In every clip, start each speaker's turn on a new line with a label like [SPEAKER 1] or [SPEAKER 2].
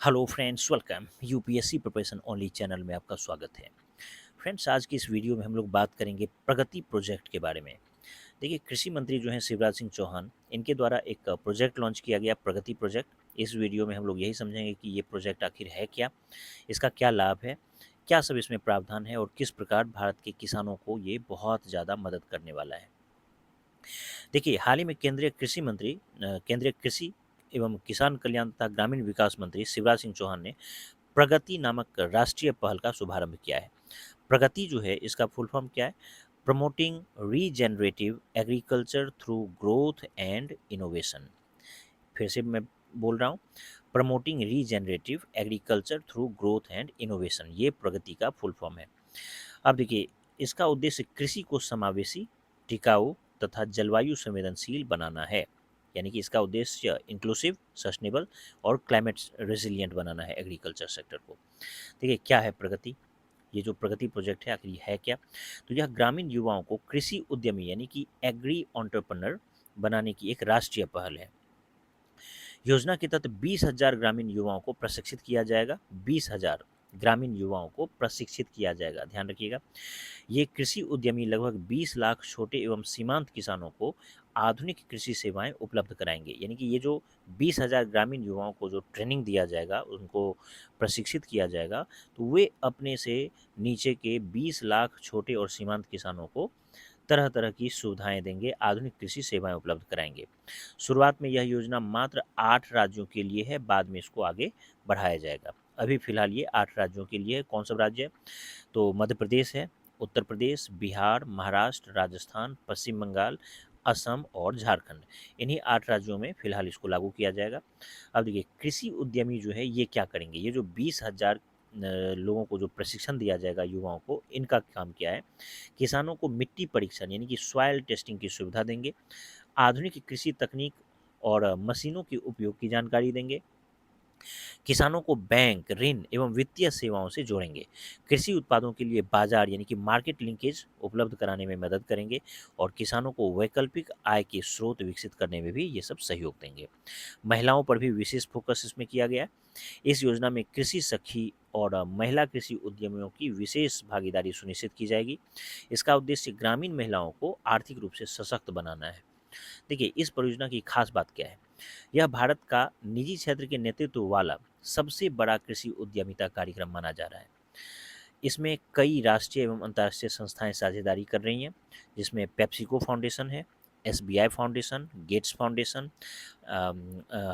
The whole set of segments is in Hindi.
[SPEAKER 1] Hello friends, welcome UPSC preparation only channel में आपका स्वागत है। फ्रेंड्स, आज की इस वीडियो में हम लोग बात करेंगे प्रगति प्रोजेक्ट के बारे में। देखिए, कृषि मंत्री जो हैं शिवराज सिंह चौहान, इनके द्वारा एक प्रोजेक्ट लॉन्च किया गया, प्रगति प्रोजेक्ट। इस वीडियो में हम लोग यही समझेंगे कि ये प्रोजेक्ट आखिर है क्या, इसका क्या लाभ है, क्या सब इसमें प्रावधान है और किस प्रकार भारत के किसानों को ये बहुत ज़्यादा मदद करने वाला है। देखिए, हाल ही में केंद्रीय कृषि एवं किसान कल्याण तथा ग्रामीण विकास मंत्री शिवराज सिंह चौहान ने प्रगति नामक राष्ट्रीय पहल का शुभारंभ किया है। प्रगति जो है, इसका फुल फॉर्म क्या है? Promoting regenerative agriculture through growth and innovation. फिर से मैं बोल रहा हूँ, promoting regenerative agriculture through growth and innovation, ये प्रगति का फुल फॉर्म है। अब देखिए, इसका उद्देश्य कृषि को समावेशी, टिकाऊ तथा जलवायु संवेदनशील बनाना है। यानी कि इसका उद्देश्य इंक्लूसिव, सस्टेनेबल और क्लाइमेट रेजिलिएंट बनाना है एग्रीकल्चर सेक्टर को। देखिए, क्या है प्रगति? ये जो प्रगति प्रोजेक्ट है, आखिर ये है क्या? तो यह ग्रामीण युवाओं को कृषि उद्यमी यानी कि एग्री एंटरप्रेन्योर बनाने की एक राष्ट्रीय पहल है। योजना के तहत 20,000 ग्रामीण युवाओं को प्रशिक्षित किया जाएगा। 20,000 ग्रामीण युवाओं को प्रशिक्षित किया जाएगा, ध्यान रखिएगा। ये कृषि उद्यमी लगभग 20 लाख छोटे एवं सीमांत किसानों को आधुनिक कृषि सेवाएं उपलब्ध कराएंगे। यानी कि ये जो 20,000 ग्रामीण युवाओं को जो ट्रेनिंग दिया जाएगा, उनको प्रशिक्षित किया जाएगा, तो वे अपने से नीचे के 20 लाख छोटे और सीमांत किसानों को तरह तरह की सुविधाएं देंगे, आधुनिक कृषि सेवाएं उपलब्ध कराएंगे। शुरुआत में यह योजना मात्र 8 राज्यों के लिए है, बाद में इसको आगे बढ़ाया जाएगा। अभी फिलहाल ये 8 राज्यों के लिए है। कौन सा राज्य है? तो मध्य प्रदेश है, उत्तर प्रदेश, बिहार, महाराष्ट्र, राजस्थान, पश्चिम बंगाल, असम और झारखंड। इन्हीं 8 राज्यों में फिलहाल इसको लागू किया जाएगा। अब देखिए, कृषि उद्यमी जो है ये क्या करेंगे? ये जो 20,000 लोगों को जो प्रशिक्षण दिया जाएगा युवाओं को, इनका काम क्या है? किसानों को मिट्टी परीक्षण यानी कि सॉइल टेस्टिंग की सुविधा देंगे, आधुनिक कृषि तकनीक और मशीनों के उपयोग की जानकारी देंगे, किसानों को बैंक, ऋण एवं वित्तीय सेवाओं से जोड़ेंगे, कृषि उत्पादों के लिए बाजार यानी कि मार्केट लिंकेज उपलब्ध कराने में मदद करेंगे और किसानों को वैकल्पिक आय के स्रोत विकसित करने में भी ये सब सहयोग देंगे। महिलाओं पर भी विशेष फोकस इसमें किया गया है। इस योजना में कृषि सखी और महिला कृषि उद्यमियों की विशेष भागीदारी सुनिश्चित की जाएगी। इसका उद्देश्य ग्रामीण महिलाओं को आर्थिक रूप से सशक्त बनाना है। देखिए, इस परियोजना की खास बात क्या है? यह भारत का निजी क्षेत्र के नेतृत्व वाला सबसे बड़ा कृषि उद्यमिता कार्यक्रम माना जा रहा है। इसमें कई राष्ट्रीय एवं अंतर्राष्ट्रीय संस्थाएं साझेदारी कर रही हैं, जिसमें पेप्सिको फाउंडेशन है, SBI Foundation, Gates Foundation,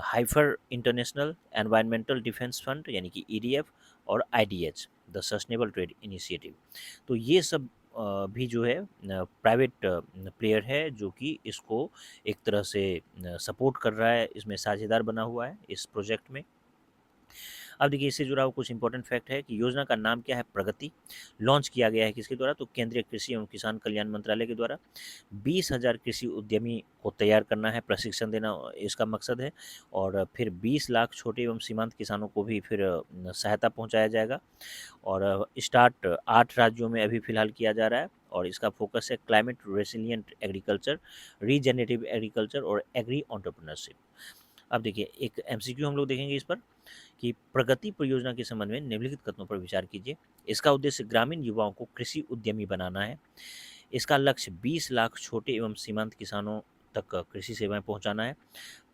[SPEAKER 1] Heifer International Environmental Defense Fund यानी कि ईडीएफ और IDH, the Sustainable Trade Initiative. तो ये सब भी जो है प्राइवेट प्लेयर है, जो कि इसको एक तरह से सपोर्ट कर रहा है, इसमें साझेदार बना हुआ है इस प्रोजेक्ट में। अब देखिए, इससे जुड़ा हुआ कुछ इंपॉर्टेंट फैक्ट है कि योजना का नाम क्या है? प्रगति। लॉन्च किया गया है किसके द्वारा? तो केंद्रीय कृषि एवं किसान कल्याण मंत्रालय के द्वारा। 20,000 कृषि उद्यमी को तैयार करना है, प्रशिक्षण देना इसका मकसद है। और फिर 20 लाख छोटे एवं सीमांत किसानों को भी फिर सहायता पहुंचाया जाएगा। और स्टार्ट 8 राज्यों में अभी फिलहाल किया जा रहा है और इसका फोकस है क्लाइमेट रेसिलिएंट एग्रीकल्चर, रीजेनरेटिव एग्रीकल्चर और एग्री एंटरप्रेन्योरशिप। अब देखिए, एक एमसीक्यू हम लोग देखेंगे इस पर कि प्रगति परियोजना के संबंध में निम्नलिखित कथनों पर विचार कीजिए। इसका उद्देश्य ग्रामीण युवाओं को कृषि उद्यमी बनाना है। इसका लक्ष्य 20 लाख छोटे एवं सीमांत किसानों तक कृषि सेवाएं पहुंचाना है।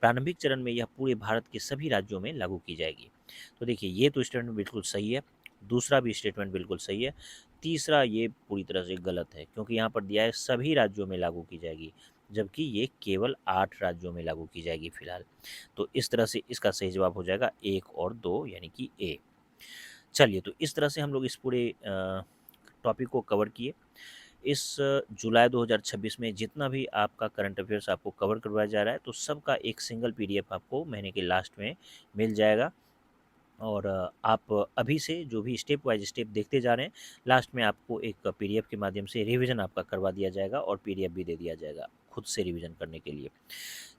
[SPEAKER 1] प्रारंभिक चरण में यह पूरे भारत के सभी राज्यों में लागू की जाएगी। तो देखिए, ये तो स्टेटमेंट बिल्कुल सही है, दूसरा भी स्टेटमेंट बिल्कुल सही है, तीसरा ये पूरी तरह से गलत है, क्योंकि यहाँ पर दिया है सभी राज्यों में लागू की जाएगी, जबकि ये केवल 8 राज्यों में लागू की जाएगी फिलहाल। तो इस तरह से इसका सही जवाब हो जाएगा 1 और 2 यानी कि ए। चलिए, तो इस तरह से हम लोग इस पूरे टॉपिक को कवर किए। इस जुलाई 2026 में जितना भी आपका करंट अफेयर्स आपको कवर करवाया जा रहा है, तो सबका एक सिंगल पीडीएफ आपको महीने के लास्ट में मिल जाएगा। और आप अभी से जो भी स्टेप वाइज स्टेप देखते जा रहे हैं, लास्ट में आपको एक पीडीएफ के माध्यम से रिवीजन आपका करवा दिया जाएगा और पीडीएफ भी दे दिया जाएगा खुद से रिवीजन करने के लिए।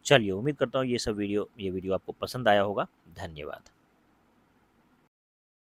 [SPEAKER 1] चलिए, उम्मीद करता हूँ ये वीडियो आपको पसंद आया होगा। धन्यवाद।